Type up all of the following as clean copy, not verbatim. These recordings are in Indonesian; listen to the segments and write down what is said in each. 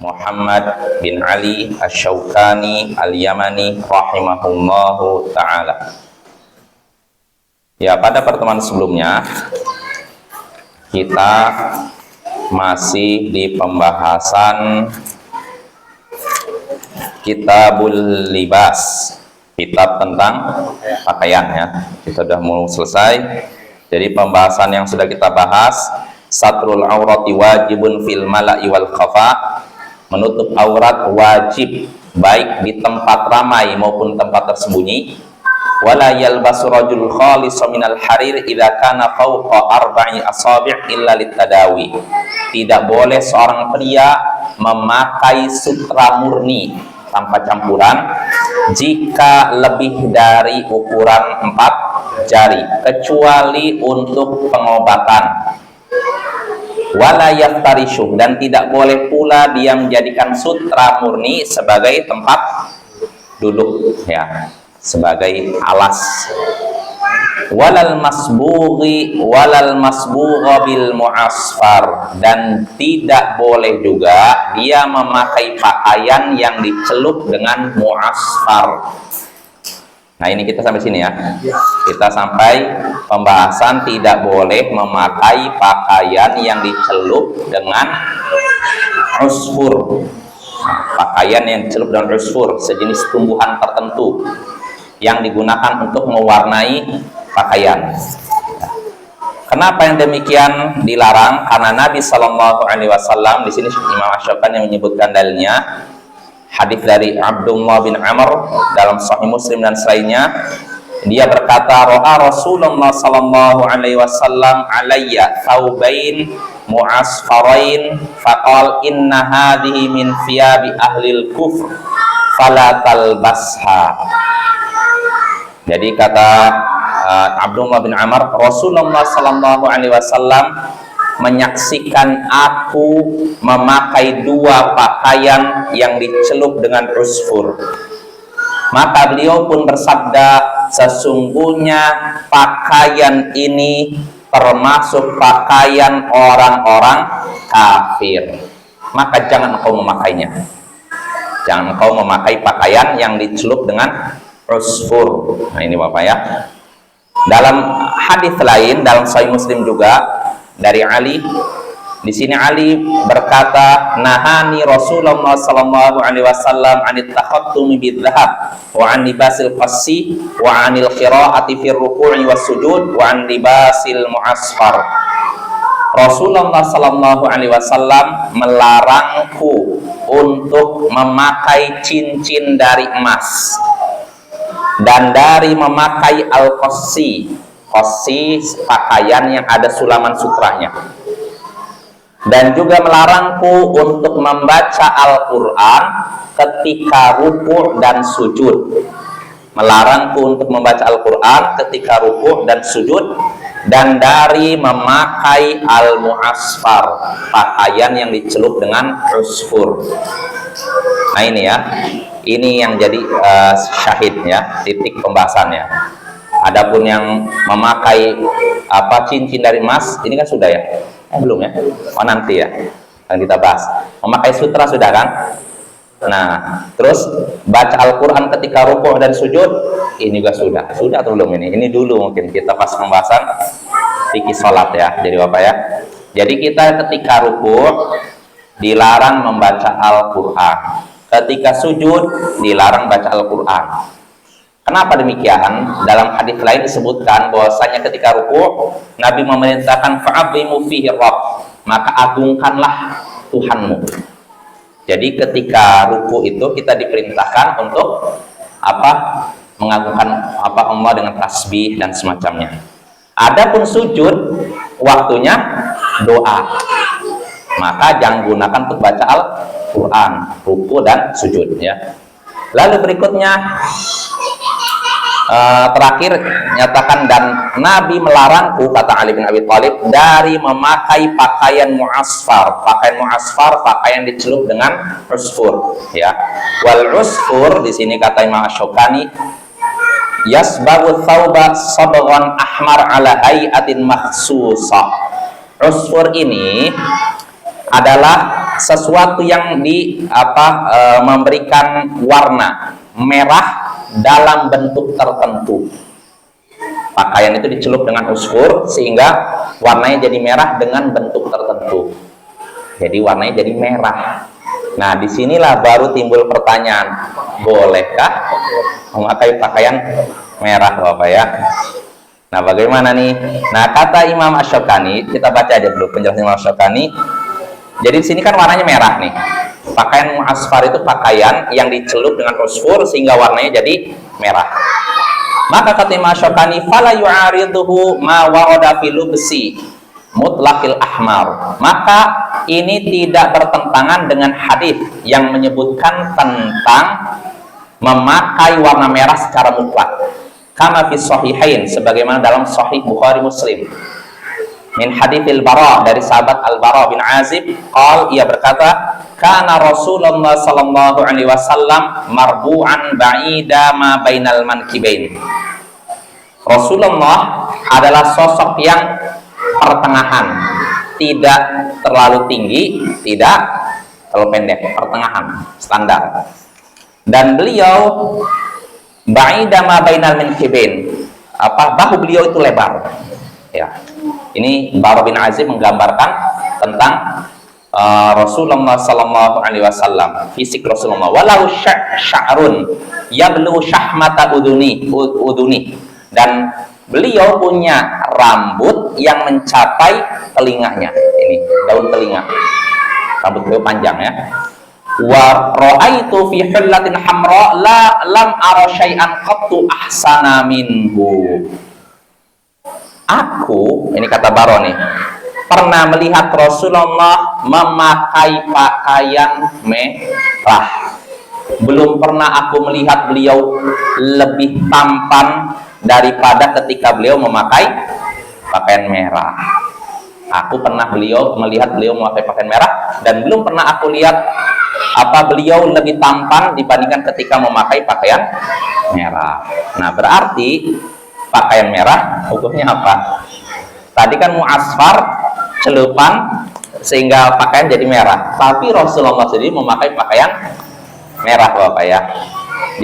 Muhammad bin Ali Asy-Syaukani Al-Yamani rahimahullahu ta'ala. Ya, pada pertemuan sebelumnya kita masih di pembahasan Kitabul Libas, kitab tentang pakaian ya. Kita sudah mau selesai. Jadi pembahasan yang sudah kita bahas, satrul aurati wajibun fil mala'i wal khafa, menutup aurat wajib baik di tempat ramai maupun tempat tersembunyi. Wala yalbasu rajul khalisa minal harir idza kana fawqa arba'i asabi' illa litadawi. Tidak boleh seorang pria memakai sutra murni tanpa campuran jika lebih dari ukuran 4 jari, kecuali untuk pengobatan. Wala yaftarishu, dan tidak boleh pula dia menjadikan sutra murni sebagai tempat duduk ya, sebagai alas. Walal masbugha bil mu'asfar, dan tidak boleh juga dia memakai pakaian yang dicelup dengan mu'asfar. Nah, ini kita sampai sini ya. Kita sampai pembahasan tidak boleh memakai pakaian yang dicelup dengan usfur. Pakaian yang dicelup dengan usfur, sejenis tumbuhan tertentu yang digunakan untuk mewarnai pakaian. Kenapa yang demikian dilarang? Karena Nabi Shallallahu Alaihi Wasallam, di sini Imam Asy-Syaukani yang menyebutkan dalilnya, hadis dari Abdullah bin Amr dalam Sahih Muslim dan selainnya, dia berkata, ro'a Rasulullah Sallallahu Alaihi Wasallam alayya thawbain mu'asfarain faqal inna hadhihi min thiyabi ahlil kufr fala talbasha. Jadi kata Abdullah bin Amr, Rasulullah Sallallahu Alaihi Wasallam menyaksikan aku memakai 2 pakaian yang dicelup dengan usfur. Maka beliau pun bersabda, sesungguhnya pakaian ini termasuk pakaian orang-orang kafir. Maka jangan engkau memakainya. Jangan engkau memakai pakaian yang dicelup dengan usfur. Nah, ini Bapak ya. Dalam hadis lain dalam Sahih Muslim juga dari Ali, di sini Ali berkata, nahani Rasulullah sallallahu alaihi wasallam anit takhattumi bidzahab wa an libasil qassi wa anil qiraati fir ruku'i was sujud wa an libasil mu'asfar. Rasulullah sallallahu alaihi wasallam melarangku untuk memakai cincin dari emas dan dari memakai al-qassi. Qassi pakaian yang ada sulaman sutranya. Dan juga melarangku untuk membaca Al-Quran ketika ruku' dan sujud. Melarangku untuk membaca Al-Quran ketika ruku' dan sujud, dan dari memakai al-mu'asfar, pakaian yang dicelup dengan usfur. Nah, ini ya, ini yang jadi syahidnya, titik pembahasannya. Adapun yang memakai cincin dari emas, ini kan sudah ya? Belum ya? Oh, nanti ya, yang kita bahas. Memakai sutra sudah kan? Nah, terus baca Al-Quran ketika rukuk dan sujud, ini juga sudah. Sudah atau belum ini? Ini dulu mungkin kita pas pembahasan fikih sholat ya, jadi Bapak ya. Jadi kita ketika rukuk dilarang membaca Al-Quran, ketika sujud dilarang baca Al-Quran. Kenapa demikian? Dalam hadis lain disebutkan bahwasanya ketika ruku' Nabi memerintahkan fa'azimu fihi rabb, maka agungkanlah Tuhanmu. Jadi ketika ruku' itu kita diperintahkan untuk mengagungkan Allah dengan tasbih dan semacamnya. Adapun sujud waktunya doa. Maka jangan gunakan untuk baca Al-Quran, ruku' dan sujud ya. Lalu berikutnya terakhir nyatakan, dan Nabi melarangku, kata Ali bin Abi Thalib, dari memakai pakaian mu'asfar. Pakaian mu'asfar, pakaian dicelup dengan usfur ya. Wal usfur di sini kata Imam Asy-Syaukani, yasbagu thawba sabghan ahmar ala hay'atin makhsusah. Usfur ini adalah sesuatu yang memberikan warna merah dalam bentuk tertentu. Pakaian itu dicelup dengan usfur sehingga warnanya jadi merah dengan bentuk tertentu. Jadi warnanya jadi merah. Nah, disinilah baru timbul pertanyaan, bolehkah memakai pakaian merah, Bapak ya? Nah, bagaimana nih? Nah, kata Imam Asy-Syaukani, kita baca aja dulu penjelasan Imam Asy-Syaukani. Jadi di sini kan warnanya merah nih. Pakaian mu'asfar itu pakaian yang dicelup dengan usfur sehingga warnanya jadi merah. Maka kata Imam Asy-Syaukani, fala yu'ariduhu ma warada fi lubsi mutlaqil ahmar. Maka ini tidak bertentangan dengan hadis yang menyebutkan tentang memakai warna merah secara mutlak. Kama fi sahihain, sebagaimana dalam sahih Bukhari Muslim. Min haditsil Bara, dari sahabat Al-Bara bin Azib, ia berkata, kana Rasulullah sallallahu alaihi wasallam marbu'an ba'ida ma bainal mankibain. Rasulullah adalah sosok yang pertengahan, tidak terlalu tinggi, tidak terlalu pendek, pertengahan, standar. Dan beliau ba'ida ma bainal mankibain, bahu beliau itu lebar. Ya. Ini Bara bin Azib menggambarkan tentang Rasulullah sallallahu alaihi wasallam, fisik Rasulullah. Walau sya'run yablu syahmata uduni, dan beliau punya rambut yang mencapai telinganya. Ini daun telinga. Rambut beliau panjang ya. Wa ra'aitu fi hullatin hamra lam ara syai'an qattu ahsana minhu. Aku, ini kata Baro nih, pernah melihat Rasulullah memakai pakaian merah. Belum pernah aku melihat beliau lebih tampan daripada ketika beliau memakai pakaian merah. Aku pernah melihat beliau memakai pakaian merah, dan belum pernah aku lihat beliau lebih tampan dibandingkan ketika memakai pakaian merah. Nah, berarti pakaian merah hukumnya apa? Tadi kan mu'asfar, celupan sehingga pakaian jadi merah. Tapi Rasulullah sendiri memakai pakaian merah, Bapak ya.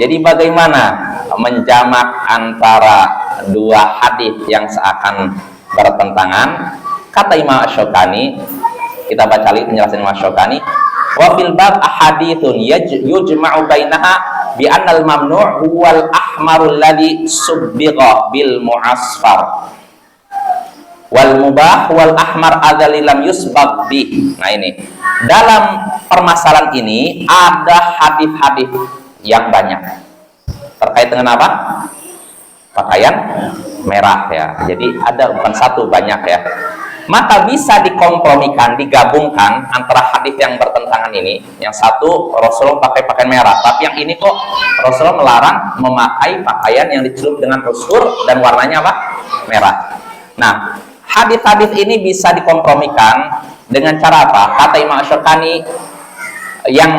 Jadi bagaimana menjamak antara dua hadis yang seakan bertentangan? Kata Imam Asy-Syaukani, kita baca lagi penjelasan Imam Asy-Syaukani, wa fil bab ahaditsun yujma'u bainaha bi annal mamnu' huwal ahmarul ladzi subbigha bil mu'asfar wal mubah wal ahmar adzali lam yusbaq bih. Nah, ini dalam permasalahan ini ada hadis-hadis yang banyak terkait dengan apa? Pakaian merah ya. Jadi ada bukan satu, banyak ya. Maka bisa dikompromikan, digabungkan antara hadis yang bertentangan ini. Yang satu Rasulullah pakai pakaian merah, tapi yang ini kok Rasulullah melarang memakai pakaian yang dicelup dengan usfur dan warnanya apa? Merah. Nah, hadis-hadis ini bisa dikompromikan dengan cara apa? Kata Imam Asy-Syaukani, yang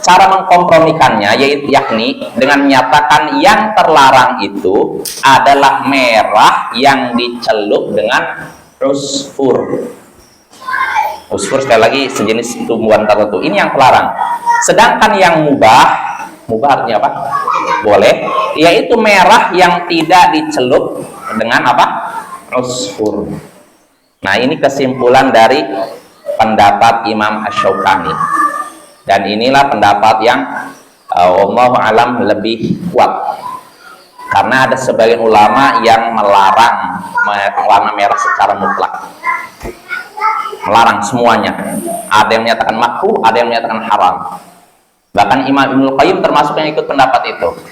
cara mengkompromikannya yakni dengan menyatakan yang terlarang itu adalah merah yang dicelup dengan usfur. Usfur sekali lagi sejenis tumbuhan tertentu. Ini yang terlarang. Sedangkan yang mubah artinya apa? Boleh, yaitu merah yang tidak dicelup dengan apa? Usfur. Nah, ini kesimpulan dari pendapat Imam Asy-Syaukani. Dan inilah pendapat yang wallahu alam lebih kuat. Karena ada sebagian ulama yang melarang warna merah secara mutlak. Melarang semuanya. Ada yang menyatakan makruh, ada yang menyatakan haram. Bahkan Imam Ibnul Qayyim termasuk yang ikut pendapat itu.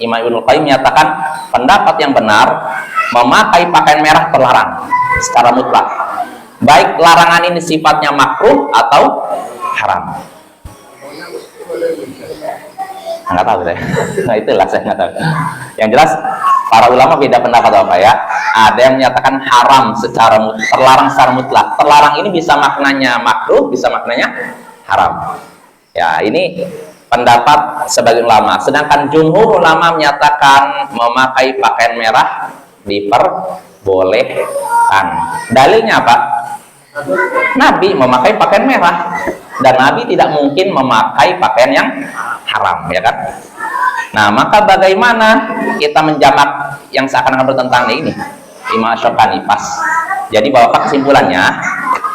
Imam Ibnul Qayyim menyatakan pendapat yang benar, memakai pakaian merah terlarang secara mutlak. Baik larangan ini sifatnya makruh atau haram. Nggak tahu saya. Nah, itulah saya nggak tahu. Yang jelas para ulama beda pendapat apa ya. Ada yang menyatakan haram terlarang secara mutlak. Terlarang ini bisa maknanya makruh, bisa maknanya haram. Ya, ini pendapat sebagian ulama. Sedangkan jumhur ulama menyatakan memakai pakaian merah diperbolehkan. Dalilnya apa? Nabi memakai pakaian merah. dan Nabi tidak mungkin memakai pakaian yang haram, ya kan? Nah, maka bagaimana kita menjamak yang seakan-akan bertentangan ini? Imam Syukani pas. Jadi Bapak kesimpulannya,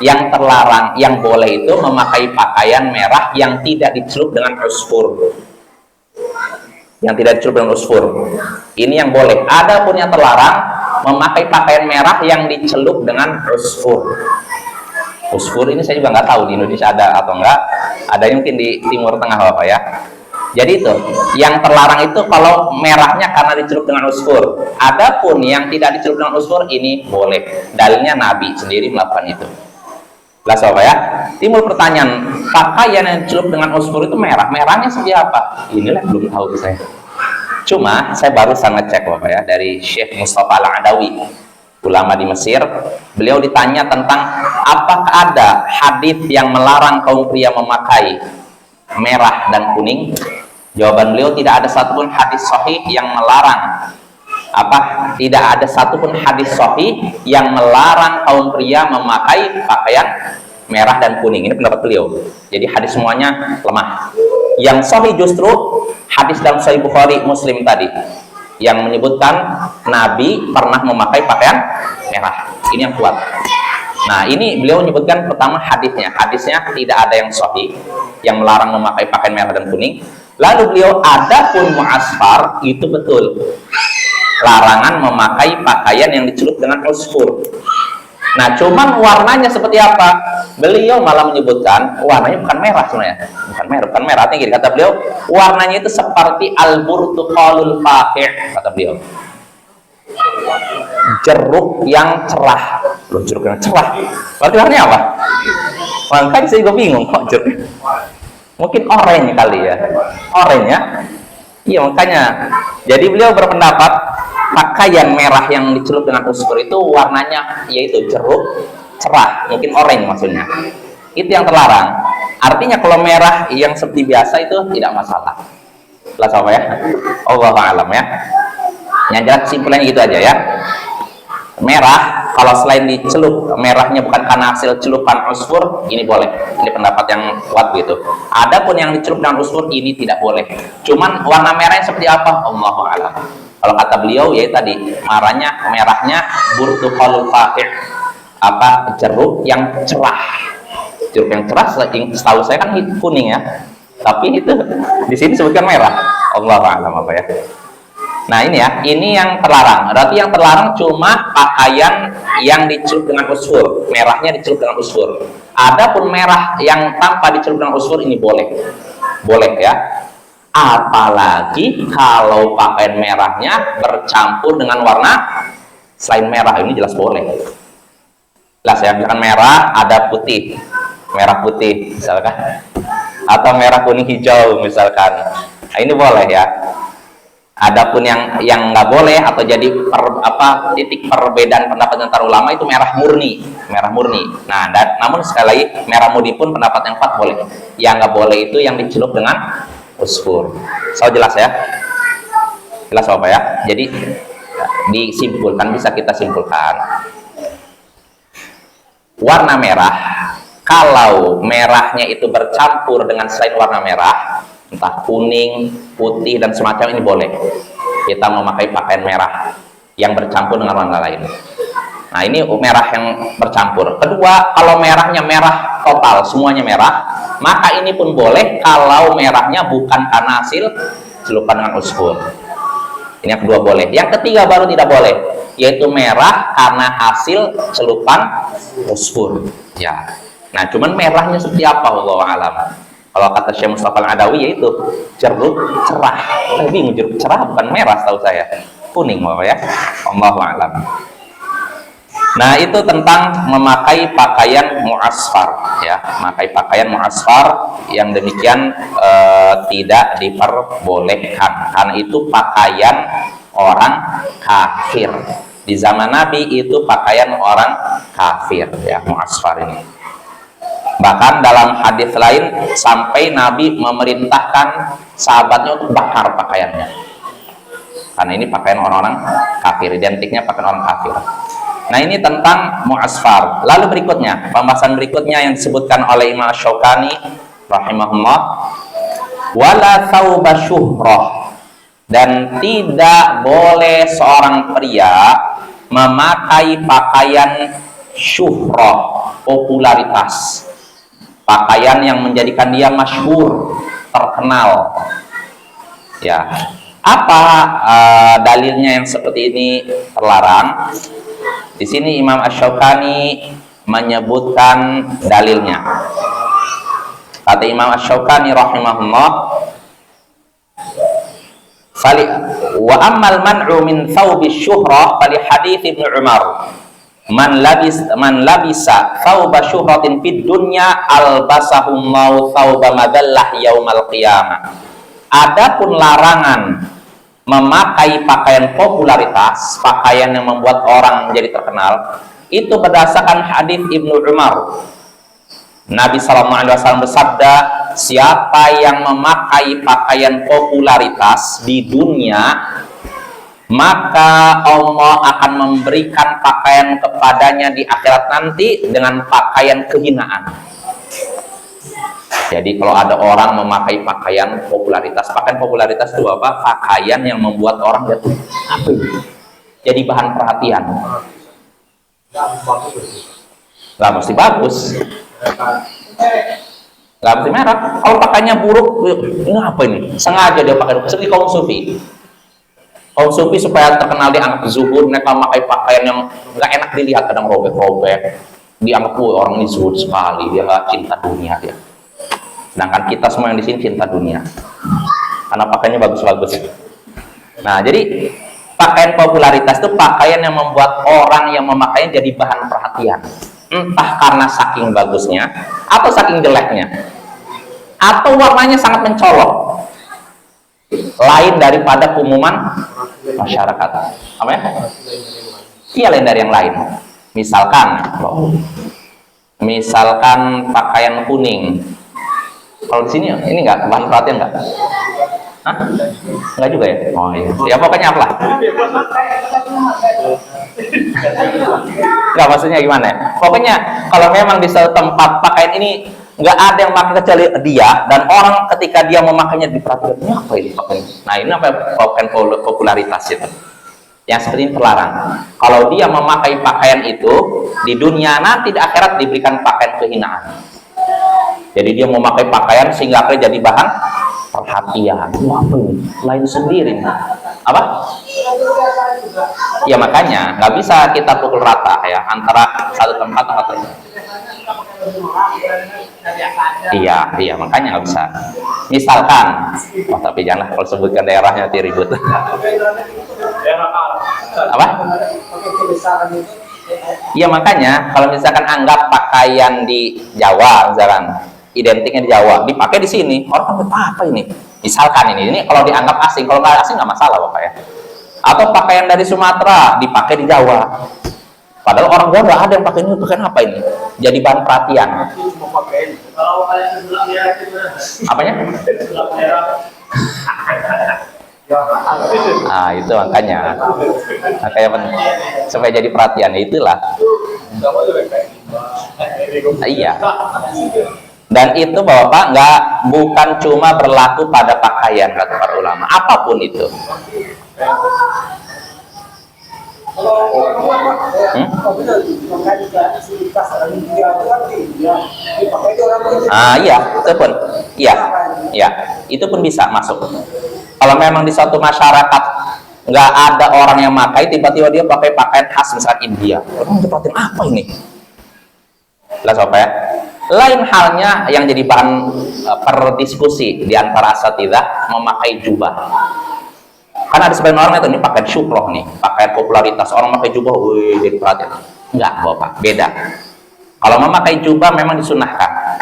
yang terlarang, yang boleh itu memakai pakaian merah yang tidak dicelup dengan usfur. Yang tidak dicelup dengan usfur. Ini yang boleh. Adapun yang terlarang, memakai pakaian merah yang dicelup dengan usfur. Usfur ini saya juga nggak tahu di Indonesia ada atau enggak. Ada mungkin di Timur Tengah, Bapak ya. Jadi itu, yang terlarang itu kalau merahnya karena dicelup dengan usfur. Adapun yang tidak dicelup dengan usfur ini boleh. Dalilnya Nabi sendiri melakukan itu. Jelas Bapak ya? Timbul pertanyaan, pakaian yang dicelup dengan usfur itu merah. Merahnya seperti apa? Inilah belum tahu saya. Cuma saya barusan ngecek Bapak ya, dari Syekh Mustafa Al-Adawi, ulama di Mesir. Beliau ditanya tentang apakah ada hadis yang melarang kaum pria memakai merah dan kuning. Jawaban beliau, tidak ada satupun hadis sahih yang melarang tidak ada satupun hadis sahih yang melarang kaum pria memakai pakaian merah dan kuning. Ini pendapat beliau. Jadi hadis semuanya lemah. Yang sahih justru hadis dalam Sahih Bukhari, Muslim tadi yang menyebutkan Nabi pernah memakai pakaian merah. Ini yang kuat. Nah, ini beliau menyebutkan pertama hadisnya. Hadisnya tidak ada yang sahih yang melarang memakai pakaian merah dan kuning. Lalu beliau, adapun mu'asfar itu betul. Larangan memakai pakaian yang dicelup dengan usfur. Nah, cuman warnanya seperti apa? Beliau malah menyebutkan warnanya bukan merah sebenarnya. Bukan merah. Artinya gini, kata beliau, warnanya itu seperti al-burtuqalul faqih, kata beliau. Jeruk yang cerah. Loh, jeruk yang cerah. Berarti warnanya apa? Makanya saya juga bingung kok jeruk. Mungkin oranye kali ya. Oranye ya. Iya, makanya. Jadi beliau berpendapat pakaian merah yang dicelup dengan usfur itu warnanya yaitu jeruk cerah, mungkin oranye maksudnya. Itu yang terlarang. Artinya kalau merah yang seperti biasa itu tidak masalah. Lah sama ya. Allahu a'lam ya. Yang jelas kesimpulannya gitu aja ya. Merah kalau selain dicelup, merahnya bukan karena hasil celupan usfur, ini boleh. Ini pendapat yang kuat gitu. Adapun yang dicelup dengan usfur ini tidak boleh. Cuman warna merahnya seperti apa? Allahu a'lam. Kalau kata beliau ya tadi, merahnya burtuqalul faqih, jeruk yang cerah. Jeruk yang cerah setahu saya kan kuning ya. Tapi itu di sini sebutkan merah. Allahu a'lam apa ya. Nah ini ya, ini yang terlarang. Berarti yang terlarang cuma pakaian yang dicelup dengan usfur, merahnya dicelup dengan usfur. Adapun merah yang tanpa dicelup dengan usfur ini boleh, ya. Apalagi kalau pakaian merahnya bercampur dengan warna selain merah, ini jelas boleh. Jelas ya, misalkan merah ada putih, merah putih misalkan, atau merah kuning hijau misalkan. Nah, ini boleh ya. Adapun yang nggak boleh atau jadi titik perbedaan pendapat antara ulama itu merah murni. Nah, namun sekali lagi merah murni pun pendapat yang kuat boleh. Yang nggak boleh itu yang dicelup dengan usfur. So jelas ya? Jelas apa ya? Jadi bisa kita simpulkan. Warna merah, kalau merahnya itu bercampur dengan selain warna merah, entah kuning, putih, dan semacam ini boleh. Kita memakai pakaian merah yang bercampur dengan warna lain. Nah, ini merah yang bercampur. Kedua, kalau merahnya merah total, semuanya merah, maka ini pun boleh kalau merahnya bukan karena hasil celupan dengan usfur. Ini yang kedua boleh. Yang ketiga baru tidak boleh, yaitu merah karena hasil celupan usfur. Ya. Nah, cuman merahnya seperti apa? Wallahu a'lam. Kalau kata Syekh Mustafa Al-Adawi yaitu jeruk cerah. Bingung, jeruk cerah bukan merah setahu saya. Kuning Bapak ya. Allahu a'lam. Nah, itu tentang memakai pakaian mu'asfar ya, memakai pakaian mu'asfar yang demikian tidak diperbolehkan karena itu pakaian orang kafir. Di zaman Nabi itu pakaian orang kafir ya, mu'asfar ini. Bahkan dalam hadis lain sampai Nabi memerintahkan sahabatnya untuk bakar pakaiannya. Karena ini pakaian orang-orang kafir, identiknya pakaian orang kafir. Nah, ini tentang mu'asfar. Lalu berikutnya, pembahasan berikutnya yang disebutkan oleh Imam Asy-Syaukani rahimahullah, wala thawba syuhrah, dan tidak boleh seorang pria memakai pakaian syuhrah, popularitas, pakaian yang menjadikan dia masyhur, terkenal. Ya, apa dalilnya yang seperti ini terlarang? Di sini Imam Asy-Syaukani menyebutkan dalilnya. Kata Imam Asy-Syaukani rahimahullah, wa ammal man'u min thawbi syuhrah fali hadits Ibnu Umar, man labisa thawba syuhratin fid dunya albasahumullahu thawba madallah yaumal qiyamah. Adapun larangan memakai pakaian popularitas, pakaian yang membuat orang menjadi terkenal, itu berdasarkan hadis Ibnu Umar. Nabi SAW bersabda, siapa yang memakai pakaian popularitas di dunia, maka Allah akan memberikan pakaian kepadanya di akhirat nanti dengan pakaian kehinaan. Jadi kalau ada orang memakai pakaian popularitas itu apa? Pakaian yang membuat orang jatuh apa itu? Jadi bahan perhatian. Gak mesti bagus, gak mesti merah. Kalau pakainya buruk, ini apa ini? Sengaja dia pakai. Seperti kaum sufi. Kaum sufi supaya terkenal dianggap zuhud, mereka memakai pakaian yang gak enak dilihat, kadang robek-robek. Dianggap orang ini zuhud sekali, dia gak cinta dunia dia. Sedangkan kita semua yang di sini cinta dunia, karena pakaiannya bagus-bagus. Nah, jadi pakaian popularitas itu pakaian yang membuat orang yang memakainya jadi bahan perhatian, entah karena saking bagusnya atau saking jeleknya, atau warnanya sangat mencolok, lain daripada umuman masyarakat. Apa ya? Iya, lain dari yang lain. Misalkan pakaian kuning. Kalau di sini ini enggak bahan perhatian enggak? Hah? Enggak juga ya? Oh iya. Ya pokoknya apa? Enggak, maksudnya gimana ya? Pokoknya kalau memang di suatu tempat pakaian ini enggak ada yang pakai kecuali dia, dan orang ketika dia memakainya diperhatikan, ini apa ini pakaian? Nah, ini apa pakaian popularitas itu? Yang seperti ini terlarang. Kalau dia memakai pakaian itu di dunia, nanti di akhirat diberikan pakaian kehinaan. Jadi dia memakai pakaian sehingga akhirnya jadi bahan perhatian. Wah, apa ini? Lain sendiri. Apa? Ya makanya nggak bisa kita pukul rata ya antara satu tempat atau lain. Iya, makanya nggak bisa. Misalkan, tapi janganlah kalau sebutkan daerahnya nanti ribut. Apa? Iya, makanya kalau misalkan anggap pakaian di Jawa, misalkan identiknya di Jawa, dipakai di sini, orang apa ini? Misalkan ini kalau dianggap asing, kalau nggak asing nggak masalah Bapak ya. Atau pakaian dari Sumatera dipakai di Jawa, padahal orang Jawa nggak ada yang pakai ini, pakaian apa ini? Jadi bahan perhatian. Apanya? Ah, itu makanya supaya jadi perhatian, itulah. Iya. Dan itu Bapak bukan cuma berlaku pada pakaian, kata para ulama, apapun itu. Iya, itu pun, iya, itu pun bisa masuk. Kalau memang di suatu masyarakat nggak ada orang yang pakai, tiba-tiba dia pakai pakaian khas misalnya India, orang diperhatiin apa ini? Lah apa ya? Lain halnya yang jadi bahan perdiskusi di antara asatidzah memakai jubah. Kan ada sebagian orang itu ini pakai syuhroh nih, pakai popularitas, orang pakai jubah, wih, jadi perhatian. Enggak, Bapak, beda. Kalau memakai jubah memang disunahkan.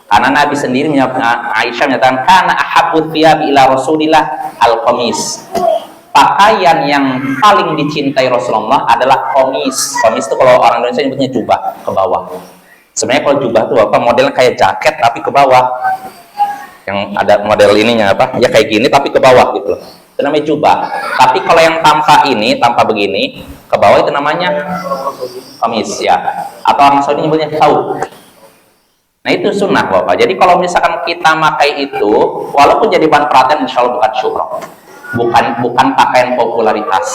Karena Nabi sendiri Aisyah menyatakan kana ahabbu thiyabi ila Rasulillah al-qamis. Pakaian yang paling dicintai Rasulullah adalah qamis. Qamis itu kalau orang Indonesia nyebutnya jubah ke bawah. Sebenarnya kalau jubah itu apa? Modelnya kayak jaket tapi ke bawah. Yang ada model ininya apa? Ya kayak gini tapi ke bawah gitu loh. Itu namanya jubah. Tapi kalau yang tanpa ini, tanpa begini, ke bawah itu namanya kamis ya, atau orang Saudi nyebutnya tauk. Nah itu sunnah Bapak. Jadi kalau misalkan kita pakai itu, walaupun jadi bahan perhatian, insya Allah bukan syuhrah, bukan pakaian popularitas,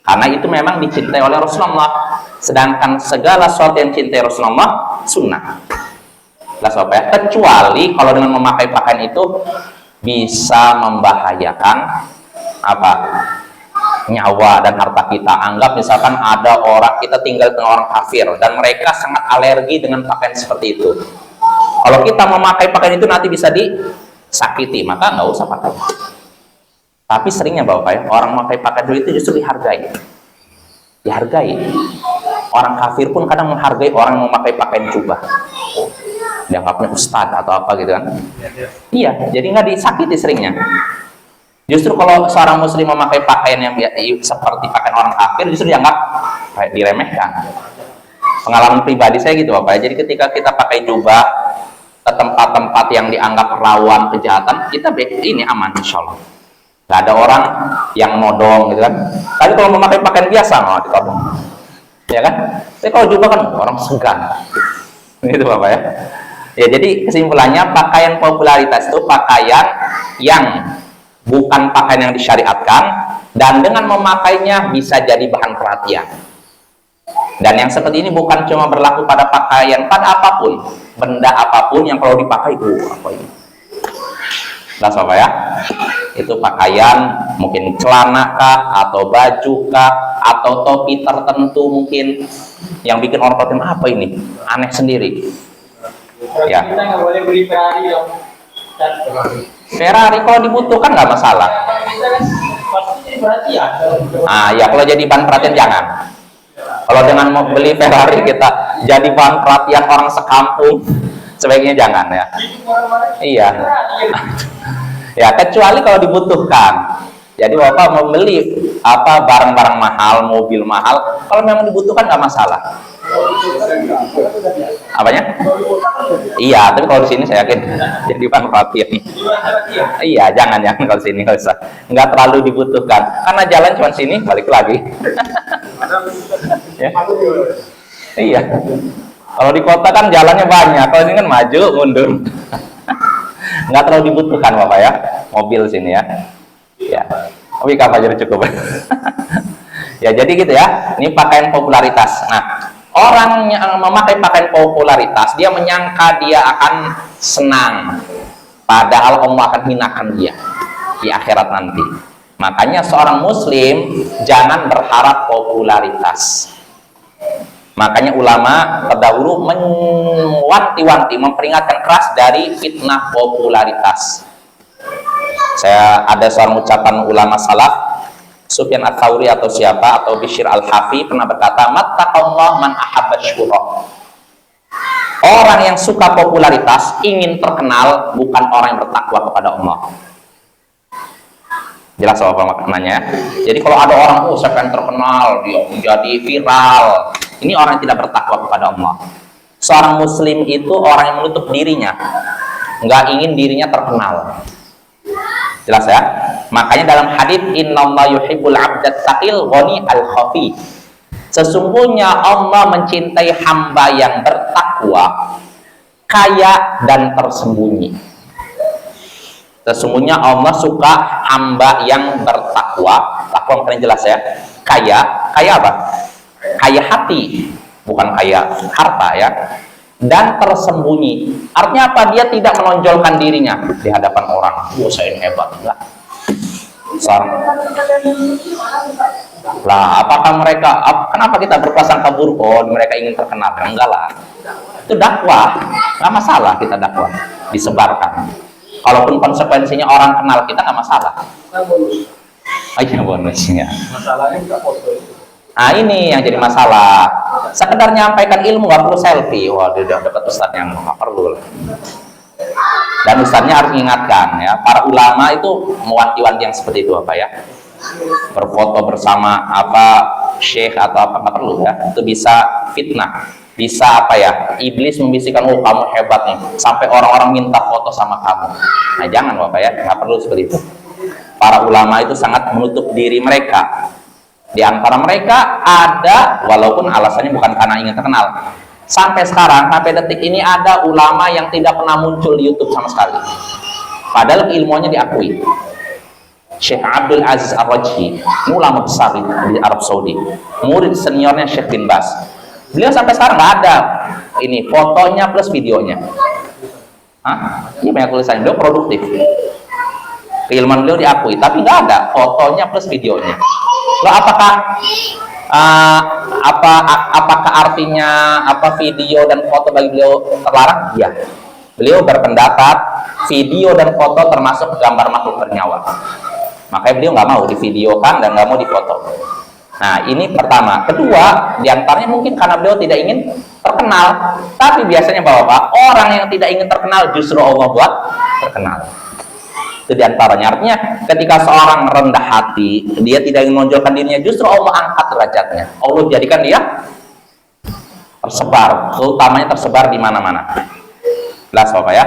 karena itu memang dicintai oleh Rasulullah. Sedangkan segala sesuatu yang dicintai Rasulullah sunnah. Jelas Bapak ya. Kecuali kalau dengan memakai pakaian itu bisa membahayakan apa? Nyawa dan harta kita. Anggap misalkan ada orang, kita tinggal dengan orang kafir dan mereka sangat alergi dengan pakaian seperti itu. Kalau kita memakai pakaian itu nanti bisa disakiti, maka nggak usah pakai. Tapi seringnya Bapak ya, orang memakai pakaian itu justru dihargai. Orang kafir pun kadang menghargai orang yang memakai pakaian jubah. Dianggapnya ustadz atau apa gitu kan. Iya, jadi nggak disakiti seringnya. Justru kalau seorang muslim memakai pakaian yang seperti pakaian orang kafir, justru dianggap diremehkan. Pengalaman pribadi saya gitu Bapak. Jadi ketika kita pakai jubah ke tempat-tempat yang dianggap rawan kejahatan, kita ini aman insya Allah. Gak ada orang yang nodong gitu kan. Tapi kalau memakai pakaian biasa malah ditodong, ya kan? Tapi kalau jubah kan orang segan, gitu Bapak ya. Ya jadi kesimpulannya, pakaian popularitas itu pakaian yang bukan pakaian yang disyariatkan, dan dengan memakainya bisa jadi bahan perhatian. Dan yang seperti ini bukan cuma berlaku pada pakaian, pada apapun, benda apapun yang kalau dipakai, apa ini? Nah, Bapak ya, itu pakaian, mungkin celana kah, atau baju kah, atau topi tertentu mungkin yang bikin orang perhatian, apa ini? Aneh sendiri. Ya. Kita nggak boleh beli Ferrari dong. Ferrari kalau dibutuhkan nggak masalah. Pasti perhatian. Ya kalau jadi bahan perhatian jangan. Kalau dengan mau beli Ferrari kita jadi bahan perhatian orang sekampung, sebaiknya jangan ya. Iya. Ya kecuali kalau dibutuhkan. Jadi Bapak mau beli barang-barang mahal, mobil mahal, kalau memang dibutuhkan nggak masalah. Apanya? Iya, tapi kalau di sini saya yakin jadi bahan perhatian. Iya, jangan kalau sini nggak usah. Nggak terlalu dibutuhkan, karena jalan cuma sini, balik lagi. Ya? Iya. Kalau di kota kan jalannya banyak, kalau ini kan maju mundur. Nggak terlalu dibutuhkan Bapak ya, mobil sini ya. Ya, tapi kapan jadi cukup. Ya jadi gitu ya. Ini pakaian popularitas. Nah, orang yang memakai pakaian popularitas, dia menyangka dia akan senang, padahal Allah akan hinakan dia di akhirat nanti. Makanya seorang muslim jangan berharap popularitas. Makanya ulama terdahulu mewanti-wanti, memperingatkan keras dari fitnah popularitas. Saya ada seorang ucapan ulama salaf, Sufyan Ats-Tsauri atau siapa, atau Bishr Al-Hafi pernah berkata, mattaqallah man ahabba syuhra. Orang yang suka popularitas, ingin terkenal, bukan orang yang bertakwa kepada Allah. Jelas apa maknanya? Jadi kalau ada orang, saya pengen terkenal, dia menjadi viral, ini orang yang tidak bertakwa kepada Allah. Seorang muslim itu orang yang menutup dirinya, nggak ingin dirinya terkenal. Jelas ya? Makanya dalam hadits innallaha yuhibbul 'abdat taqil ghani al-khafi. Sesungguhnya Allah mencintai hamba yang bertakwa, kaya dan tersembunyi. Sesungguhnya Allah suka hamba yang bertakwa. Takwa maknanya jelas ya. Kaya apa? Kaya hati, bukan kaya harta ya. Dan tersembunyi. Artinya apa? Dia tidak menonjolkan dirinya di hadapan orang. Saya ini hebat, enggak. Lah, apakah mereka? Kenapa kita berprasangka buruk? Oh, mereka ingin terkenal? Enggak lah. Itu dakwah, nggak masalah kita dakwah, disebarkan. Kalaupun konsekuensinya orang kenal kita nggak masalah. Aja bonusnya. Masalahnya nggak foto itu. Nah ini yang jadi masalah. Sekedar nyampaikan ilmu nggak perlu selfie. Wah dia udah dekat ustadz yang nggak perlu. Dan ustadznya harus mengingatkan ya. Para ulama itu mewanti-wanti yang seperti itu apa ya. Berfoto bersama syekh atau apa nggak perlu ya. Itu bisa fitnah. Bisa iblis membisikkan, oh kamu hebat nih. Sampai orang-orang minta foto sama kamu. Nah jangan Bapak ya. Nggak perlu seperti itu. Para ulama itu sangat menutup diri mereka. Di antara mereka ada, walaupun alasannya bukan karena ingin terkenal. Sampai sekarang, sampai detik ini ada ulama yang tidak pernah muncul di YouTube sama sekali. Padahal ilmunya diakui. Syekh Abdul Aziz Ar-Rajhi, ulama besar di Arab Saudi, murid seniornya Syekh bin Bas. Beliau sampai sekarang nggak ada ini fotonya plus videonya. Ini banyak tulisannya. Beliau produktif. Keilmuan beliau diakui, tapi nggak ada fotonya plus videonya. Loh, apakah artinya video dan foto bagi beliau terlarang? Ya. Beliau berpendapat video dan foto termasuk gambar makhluk bernyawa. Makanya beliau nggak mau divideokan dan nggak mau difoto. Nah, ini pertama. Kedua, diantaranya mungkin karena beliau tidak ingin terkenal. Tapi biasanya Bapak, orang yang tidak ingin terkenal justru Allah buat terkenal. Itu diantaranya. Artinya ketika seorang rendah hati, dia tidak ingin menonjolkan dirinya, justru Allah angkat derajatnya. Allah jadikan dia tersebar, keutamanya tersebar di mana-mana. Jelas Bapak ya?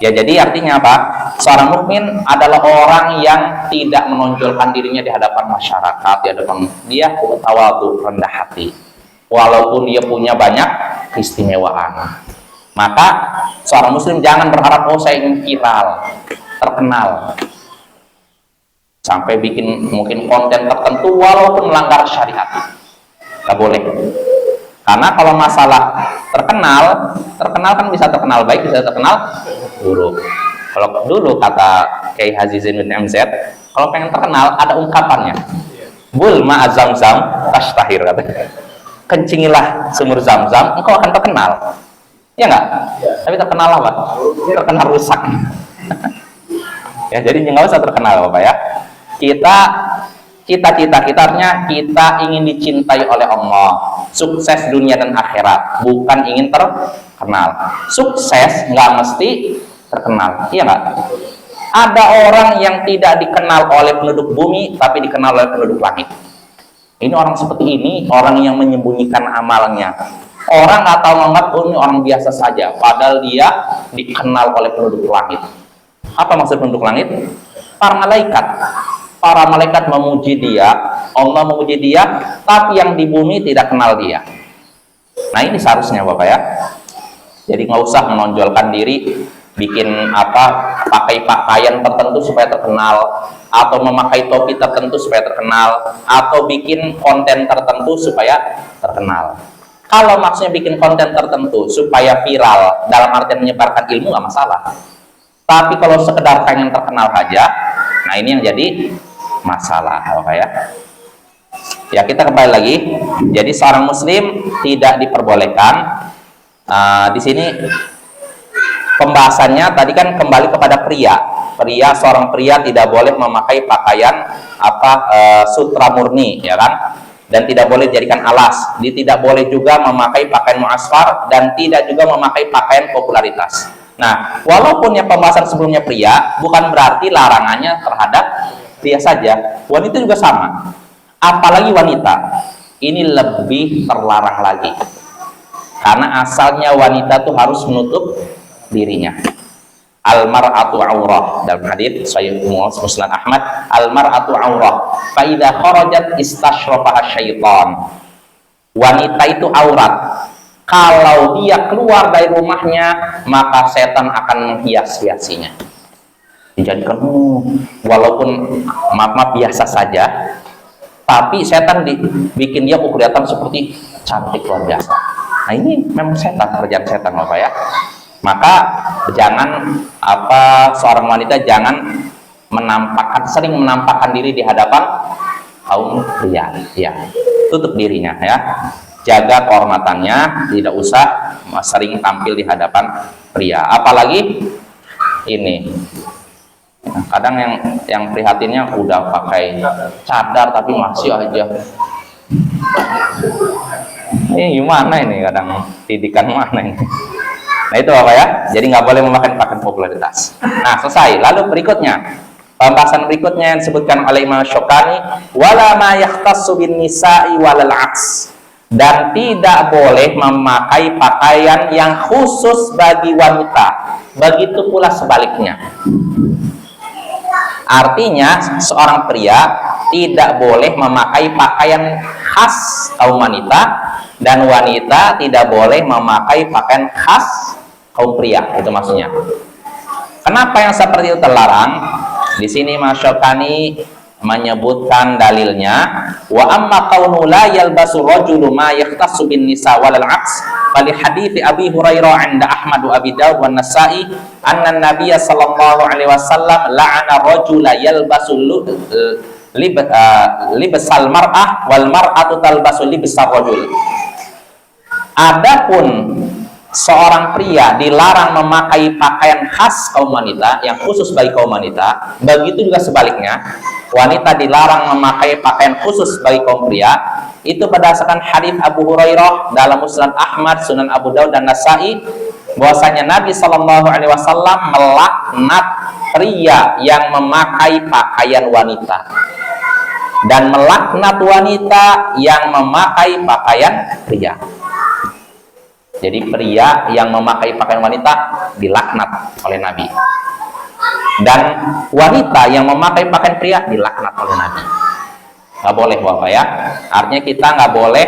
Ya, jadi artinya apa? Seorang mukmin adalah orang yang tidak menonjolkan dirinya di hadapan masyarakat, di hadapan dia tawadhu, rendah hati. Walaupun dia punya banyak keistimewaan. Maka seorang muslim jangan berharap, oh saya ingin viral, terkenal. Sampai bikin mungkin konten tertentu walaupun melanggar syariat. Nggak boleh. Karena kalau masalah terkenal kan bisa terkenal baik, bisa terkenal buruk. Kalau dulu kata Kiai Haji Zainuddin MZ, kalau pengen terkenal ada ungkapannya. Bul ma Zamzam tashtahir, katanya. Kencingilah sumur Zamzam, engkau akan terkenal. Ya enggak? Tapi terkenal apa? Terkenal rusak. Ya, jadi nggak usah terkenal Bapak ya. Cita-cita kita artinya kita ingin dicintai oleh Allah, sukses dunia dan akhirat, bukan ingin terkenal. Sukses nggak mesti terkenal, iya nggak? Ada orang yang tidak dikenal oleh penduduk bumi, tapi dikenal oleh penduduk langit. Ini orang seperti ini, orang yang menyembunyikan amalnya. Orang nggak tahu menganggap, oh ini orang biasa saja, padahal dia dikenal oleh penduduk langit. Apa maksud penduduk langit? Para malaikat. Para malaikat memuji dia, Allah memuji dia, tapi yang di bumi tidak kenal dia. Nah, ini seharusnya Bapak ya. Jadi nggak usah menonjolkan diri, bikin pakai pakaian tertentu supaya terkenal, atau memakai topi tertentu supaya terkenal, atau bikin konten tertentu supaya terkenal. Kalau maksudnya bikin konten tertentu supaya viral, dalam artian menyebarkan ilmu, nggak masalah. Tapi kalau sekedar pengen terkenal saja, nah ini yang jadi masalah Bapak ya. Ya, kita kembali lagi. Jadi seorang muslim tidak diperbolehkan. Di sini pembahasannya tadi kan kembali kepada pria. Seorang pria tidak boleh memakai pakaian sutra murni, ya kan? Dan tidak boleh dijadikan alas. Dia tidak boleh juga memakai pakaian muasfar dan tidak juga memakai pakaian popularitas. Nah, walaupun yang pembahasan sebelumnya pria, bukan berarti larangannya terhadap pria saja. Wanita juga sama. Apalagi wanita. Ini lebih terlarang lagi. Karena asalnya wanita tuh harus menutup dirinya. Al-mar'atu aurah. Dalam hadits Sahih Muslim Ahmad, al-mar'atu aurah. Fa idza kharajat istashrafaha syaitan. Wanita itu aurat. Kalau dia keluar dari rumahnya, maka setan akan menghias-hiasinya. Dijadikan walaupun maaf biasa saja, tapi setan bikin dia kelihatan seperti cantik luar biasa. Nah, ini memang kerjaan setan Bapak ya. Maka jangan seorang wanita jangan sering menampakkan diri di hadapan kaum pria. Ya, tutup dirinya ya. Jaga kehormatannya, tidak usah sering tampil di hadapan pria. Apalagi ini, kadang yang prihatinnya udah pakai cadar tapi masih aja. Ini gimana ini, kadang didikan mana ini? Nah itu Bapak ya. Jadi nggak boleh memakai pakaian popularitas. Nah, selesai. Lalu berikutnya, pembahasan berikutnya yang disebutkan oleh Imam Syukani, wala ma yakhtassu bin nisa'i walal 'aks. Dan tidak boleh memakai pakaian yang khusus bagi wanita. Begitu pula sebaliknya. Artinya seorang pria tidak boleh memakai pakaian khas kaum wanita, dan wanita tidak boleh memakai pakaian khas kaum pria. Itu maksudnya. Kenapa yang seperti itu terlarang? Di sini Masyokani menyebutkan dalilnya, wa amma kaunu la yalbasu rajulu ma yahtassu bin nisa wal aks fali hadithi Abi Hurairah 'inda Ahmad wa Abi Dawud wa Nasa'i anna Nabiyya sallallahu alaihi wasallam la'ana rajula yalbasu libsal mar'ah wal mar'atu talbasu libsar rajul. Adapun seorang pria dilarang memakai pakaian khas kaum wanita yang khusus bagi kaum wanita, begitu juga sebaliknya, wanita dilarang memakai pakaian khusus bagi kaum pria. Itu berdasarkan hadis Abu Hurairah dalam Musnad Ahmad, Sunan Abu Dawud dan Nasa'i, bahwasanya Nabi Shallallahu Alaihi Wasallam melaknat pria yang memakai pakaian wanita dan melaknat wanita yang memakai pakaian pria. Jadi pria yang memakai pakaian wanita dilaknat oleh Nabi, dan wanita yang memakai pakaian pria dilaknat oleh Nabi. Nggak boleh Bapak ya. Artinya kita nggak boleh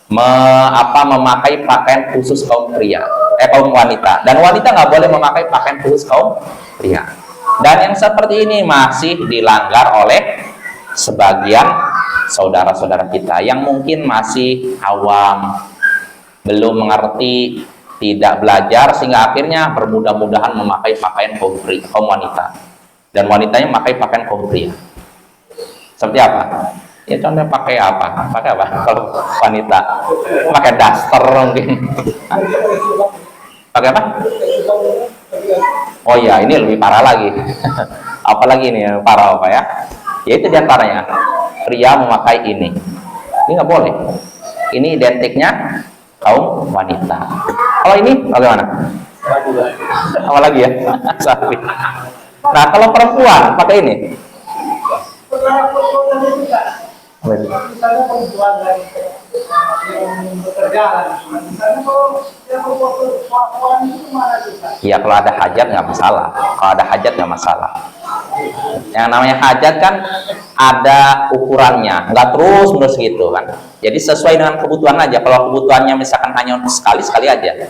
memakai pakaian khusus kaum pria, kaum wanita, dan wanita nggak boleh memakai pakaian khusus kaum pria. Dan yang seperti ini masih dilanggar oleh sebagian saudara-saudara kita yang mungkin masih awam, belum mengerti, tidak belajar, sehingga akhirnya bermudah-mudahan memakai pakaian kaum wanita, dan wanitanya memakai pakaian kaum pria. Seperti apa? Ya contohnya pakai apa? Pakai apa? Kalau wanita pakai daster mungkin. Pakai apa? Oh ya, ini lebih parah lagi. Apalagi ini yang parah apa ya? Yaitu diantaranya pria memakai ini. Ini nggak boleh. Ini identiknya kaum wanita. Kalau ini bagaimana? Apa lagi ya? Sapi. Nah, kalau perempuan pakai ini. Misalnya perempuan yang bekerja, misalnya kalau perempuan itu mana juga? Iya, kalau ada hajat nggak masalah. Kalau ada hajat nggak masalah. Yang namanya hajat kan ada ukurannya, nggak terus menerus gitu kan. Jadi sesuai dengan kebutuhan aja. Kalau kebutuhannya misalkan hanya untuk sekali aja.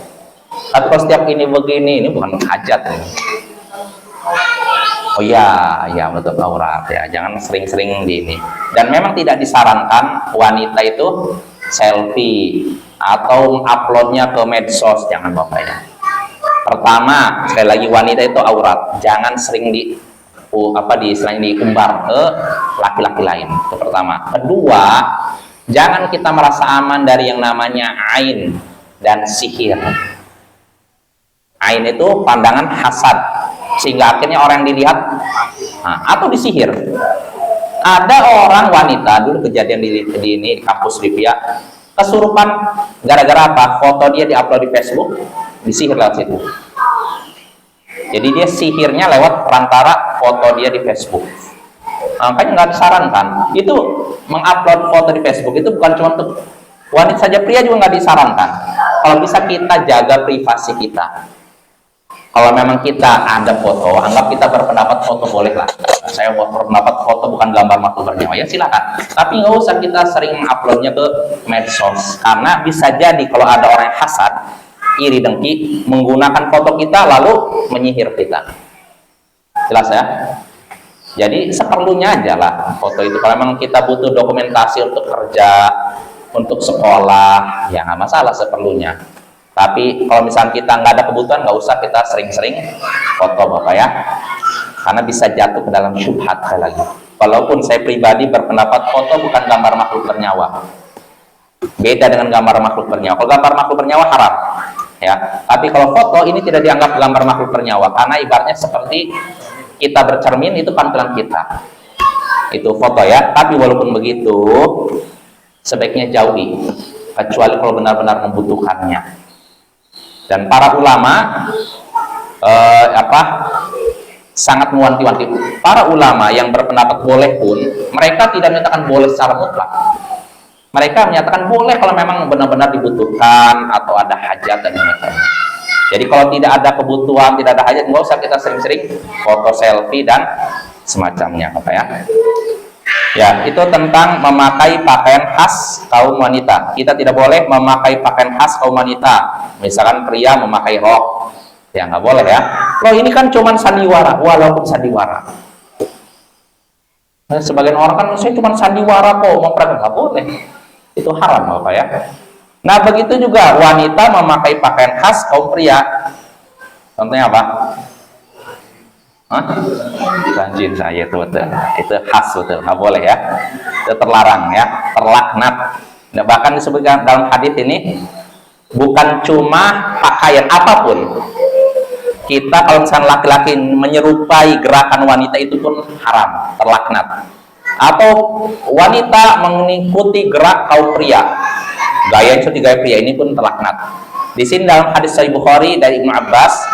Tapi kalau setiap ini begini, ini bukan hajat. Oh iya, ya menutup aurat ya. Jangan sering-sering di ini. Dan memang tidak disarankan wanita itu selfie atau uploadnya ke medsos, jangan Bapak ya. Pertama, sekali lagi wanita itu aurat, jangan sering diumbar ke laki-laki lain. Itu pertama. Kedua, jangan kita merasa aman dari yang namanya ain dan sihir. Ain itu pandangan hasad, sehingga akhirnya orang yang dilihat atau disihir. Ada orang wanita dulu kejadian di kampus Libya, kesurupan gara-gara apa? Foto dia diupload di Facebook, disihir lewat situ. Jadi dia sihirnya lewat perantara foto dia di Facebook. Makanya nggak disarankan. Itu mengupload foto di Facebook itu bukan cuma untuk wanita saja, pria juga nggak disarankan. Kalau bisa kita jaga privasi kita. Kalau memang kita ada foto, anggap kita berpendapat foto boleh lah. Saya berpendapat foto bukan gambar makhluk bernyawa, ya silakan. Tapi nggak usah kita sering uploadnya ke medsos, karena bisa jadi kalau ada orang yang hasad, iri dengki, menggunakan foto kita lalu menyihir kita. Jelas ya? Jadi seperlunya aja lah foto itu. Kalau memang kita butuh dokumentasi untuk kerja, untuk sekolah, ya nggak masalah seperlunya. Tapi kalau misalnya kita nggak ada kebutuhan, nggak usah kita sering-sering foto Bapak ya, karena bisa jatuh ke dalam syubhat sekali lagi. Walaupun saya pribadi berpendapat foto bukan gambar makhluk bernyawa, beda dengan gambar makhluk bernyawa. Kalau gambar makhluk bernyawa haram ya, tapi kalau foto ini tidak dianggap gambar makhluk bernyawa, karena ibaratnya seperti kita bercermin, itu pantulan kita, itu foto ya. Tapi walaupun begitu, sebaiknya jauhi, kecuali kalau benar-benar membutuhkannya. Dan para ulama sangat mewanti-wanti. Para ulama yang berpendapat boleh pun, mereka tidak menyatakan boleh secara mutlak. Mereka menyatakan boleh kalau memang benar-benar dibutuhkan atau ada hajat dan sebagainya. Jadi kalau tidak ada kebutuhan, tidak ada hajat, nggak usah kita sering-sering foto selfie dan semacamnya, Bapak ya. Ya, itu tentang memakai pakaian khas kaum wanita. Kita tidak boleh memakai pakaian khas kaum wanita. Misalkan pria memakai rok, ya nggak boleh ya. Loh, ini kan cuman sandiwara, walaupun sandiwara. Nah, sebagian orang kan saya cuma sandiwara kok, mau perang, nggak boleh. Itu haram, Bapak ya. Nah, begitu juga wanita memakai pakaian khas kaum pria. Contohnya apa? Hah? Ganjin saya itu betul. Itu khas betul, nggak boleh ya. Itu terlarang ya, terlaknat. Nah, bahkan disebutkan dalam hadis ini bukan cuma pakaian apapun. Kita kalau misalnya laki-laki menyerupai gerakan wanita itu pun haram, terlaknat. Atau wanita mengikuti gerak kaum pria, gaya yang seperti gaya pria ini pun terlaknat. Di sini dalam hadis Sahih Bukhari dari Ibnu Abbas,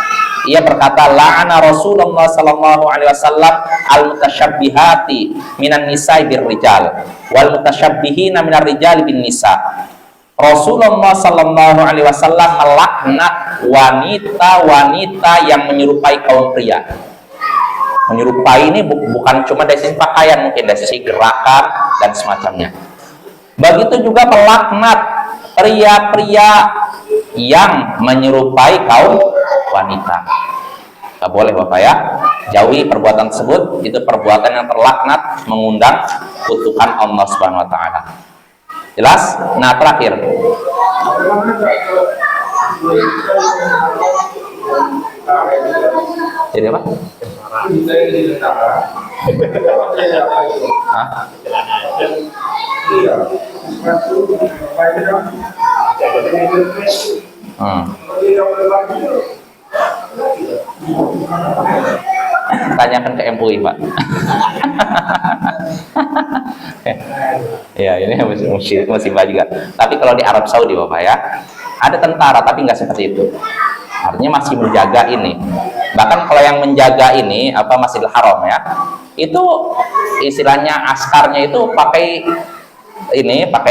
ia berkata, la'ana Rasulullah sallallahu alaihi wasallam al-mutasyabbihati minan nisa'i bir rijal wal mutasyabbihina minar rijal bin nisa. Rasulullah sallallahu alaihi wasallam melaknat wanita-wanita yang menyerupai kaum pria. Menyerupai ini bukan cuma dari sisi pakaian, mungkin dari sisi gerakan dan semacamnya. Begitu juga melaknat pria-pria yang menyerupai kaum wanita. Gak boleh, Bapak ya. Jauhi perbuatan tersebut. Itu perbuatan yang terlaknat, mengundang kutukan Allah Subhanahu wa taala. Jelas? Nah, terakhir. Jadi apa? Hah? Tanyakan ke MUI, Pak. Ya, ini musibah juga. Tapi kalau di Arab Saudi, Bapak ya, ada tentara tapi nggak seperti itu. Artinya masih menjaga ini. Bahkan kalau yang menjaga ini Masjidil Haram ya, itu istilahnya askarnya itu pakai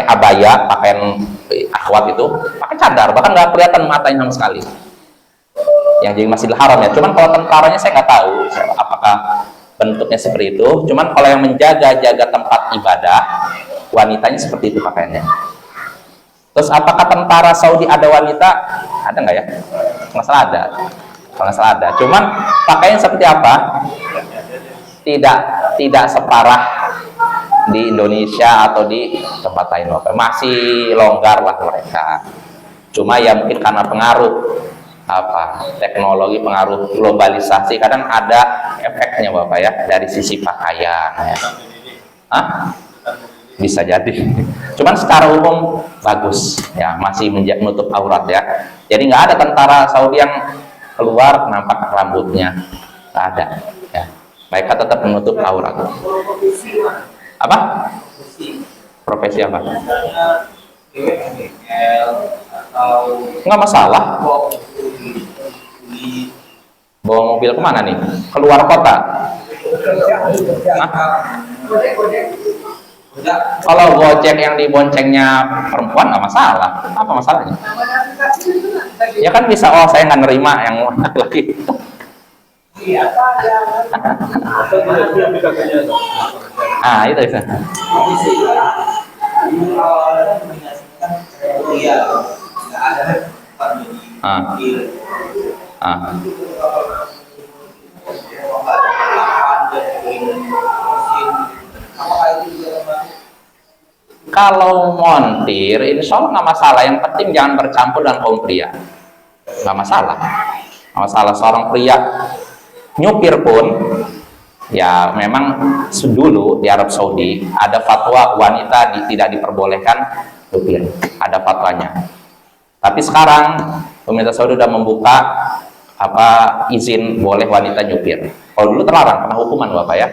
abaya, pakaian akhwat itu, pakai cadar, bahkan nggak kelihatan matanya sama sekali. Yang jadi Masjidil Haram ya. Cuman kalau tentaranya saya nggak tahu apakah bentuknya seperti itu. Cuman kalau yang menjaga tempat ibadah, wanitanya seperti itu pakaiannya. Terus apakah tentara Saudi ada wanita? Ada nggak ya? Nggak salah ada. Kalau nggak salah ada. Cuman pakaian seperti apa? Tidak separah di Indonesia atau di tempat lain. Masih longgar lah mereka. Cuma ya mungkin karena pengaruh teknologi, pengaruh globalisasi, kadang ada efeknya, Bapak ya, dari sisi pakaian ya. Bisa jadi. Cuman secara umum bagus ya, masih menutup aurat ya. Jadi nggak ada tentara Saudi yang keluar nampak rambutnya, nggak ada ya. Mereka tetap menutup aurat. Apa? Profesi apa? Nggak masalah. Bawa mobil kemana nih? Keluar kota? Kalau Gojek yang diboncengnya perempuan nggak masalah. Apa masalahnya? Ya kan bisa, saya nggak nerima yang laki-laki. Itu bisa. Kalau montir, insya Allah nggak masalah. Yang penting jangan bercampur dengan kaum pria. Nggak masalah. Nggak masalah seorang pria nyupir pun, ya memang dulu di Arab Saudi ada fatwa wanita tidak diperbolehkan nyupir. Ada fatwanya. Tapi sekarang pemerintah Saudi sudah membuka izin boleh wanita nyupir. Kalau dulu terlarang, kena hukuman, Bapak ya.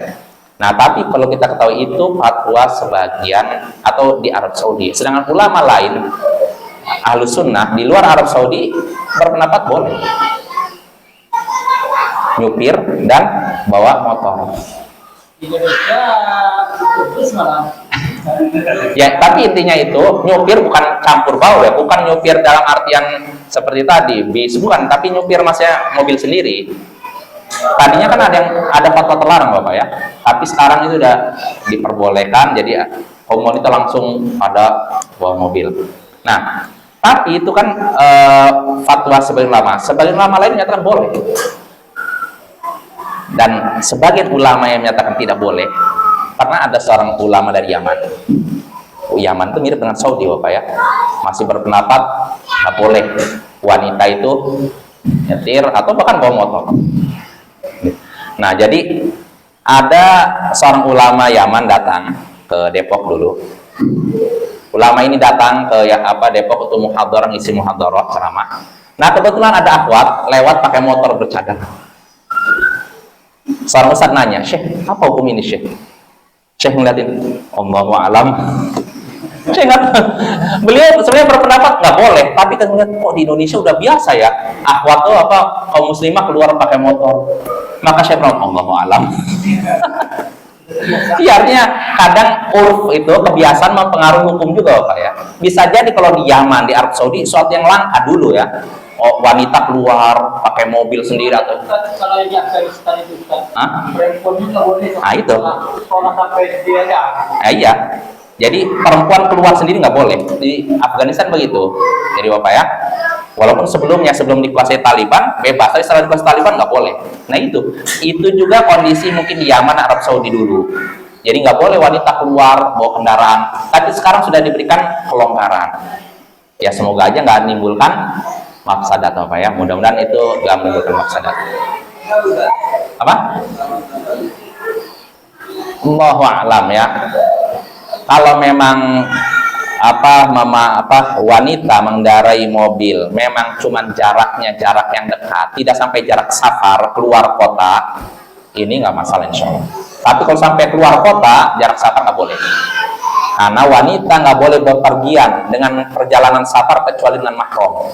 Nah, tapi perlu kita ketahui itu fatwa sebagian atau di Arab Saudi. Sedangkan ulama lain, Ahlus Sunnah di luar Arab Saudi berpendapat boleh nyupir dan bawa motor. Indonesia terus malah. Ya, tapi intinya itu nyupir bukan campur baur ya, bukan nyupir dalam artian seperti tadi bis, bukan, tapi nyupir maksudnya mobil sendiri. Tadinya kan ada fatwa terlarang Bapak ya, tapi sekarang itu udah diperbolehkan, jadi kaum wanita langsung pada bawa mobil. Nah, tapi itu kan fatwa sebagian ulama lain menyatakan boleh, dan sebagian ulama yang menyatakan tidak boleh, karena ada seorang ulama dari Yaman. Yaman itu mirip dengan Saudi Bapak ya, masih berpendapat nggak boleh wanita itu nyetir atau bahkan bawa motor. Nah, jadi ada seorang ulama Yaman datang ke Depok dulu. Ulama ini datang ke Depok untuk muhadharah, ngisi muhadharah ceramah. Nah, kebetulan ada akhwat lewat pakai motor bercadar. Seorang ustadz nanya, "Syekh, apa hukum ini, Syekh?" Syekh ngeliatin, Allahu a'lam. Syekh beliau sebenarnya berpendapat nggak boleh, tapi kan ngeliat kok di Indonesia udah biasa ya akhwat tuh kaum muslimah keluar pakai motor. Maka Syekh bilang, Allahu a'lam. Iya, artinya kadang urf itu kebiasaan mempengaruhi hukum juga Pak ya. Bisa jadi kalau di Yaman, di Arab Saudi suatu yang langka dulu ya. Oh, wanita keluar pakai mobil sendiri atau kalau yang di Afghanistan itu kan perempuan juga boleh itu sekolah sampai dia ya. Iya, jadi perempuan keluar sendiri nggak boleh di Afghanistan begitu. Jadi Bapak ya, walaupun sebelum dikuasai Taliban bebas, tapi setelah dikuasai Taliban nggak boleh. Nah itu juga kondisi mungkin di Yaman, Arab Saudi dulu. Jadi nggak boleh wanita keluar bawa kendaraan. Tapi sekarang sudah diberikan kelonggaran. Ya semoga aja nggak menimbulkan mafsadat Bapak ya. Mudah-mudahan itu nggak menimbulkan mafsadat. Apa? Allahu a'lam ya. Kalau memang wanita mengendarai mobil memang cuman jarak yang dekat, tidak sampai jarak safar keluar kota, ini nggak masalah insya Allah. Tapi kalau sampai keluar kota, jarak safar nggak boleh, karena wanita nggak boleh berpergian dengan perjalanan safar kecuali dengan mahram.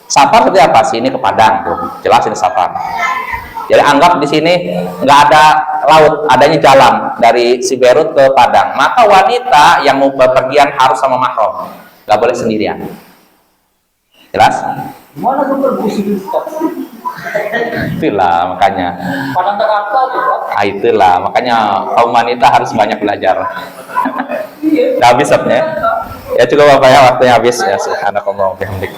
Safar seperti apa sih? Ini ke Padang tuh, jelas ini safar. Jadi anggap di sini nggak ada laut, adanya jalan dari Siberut ke Padang. Maka wanita yang mau bepergian harus sama mahram, nggak boleh sendirian. Jelas? Mana sumber busi itu? Itulah makanya. Padang Jakarta tuh kan? Itulah makanya kaum wanita harus banyak belajar. Udah habis waktunya. Ya cukup Bapak ya, waktunya habis ya. Subhanakallah wa bihamdik.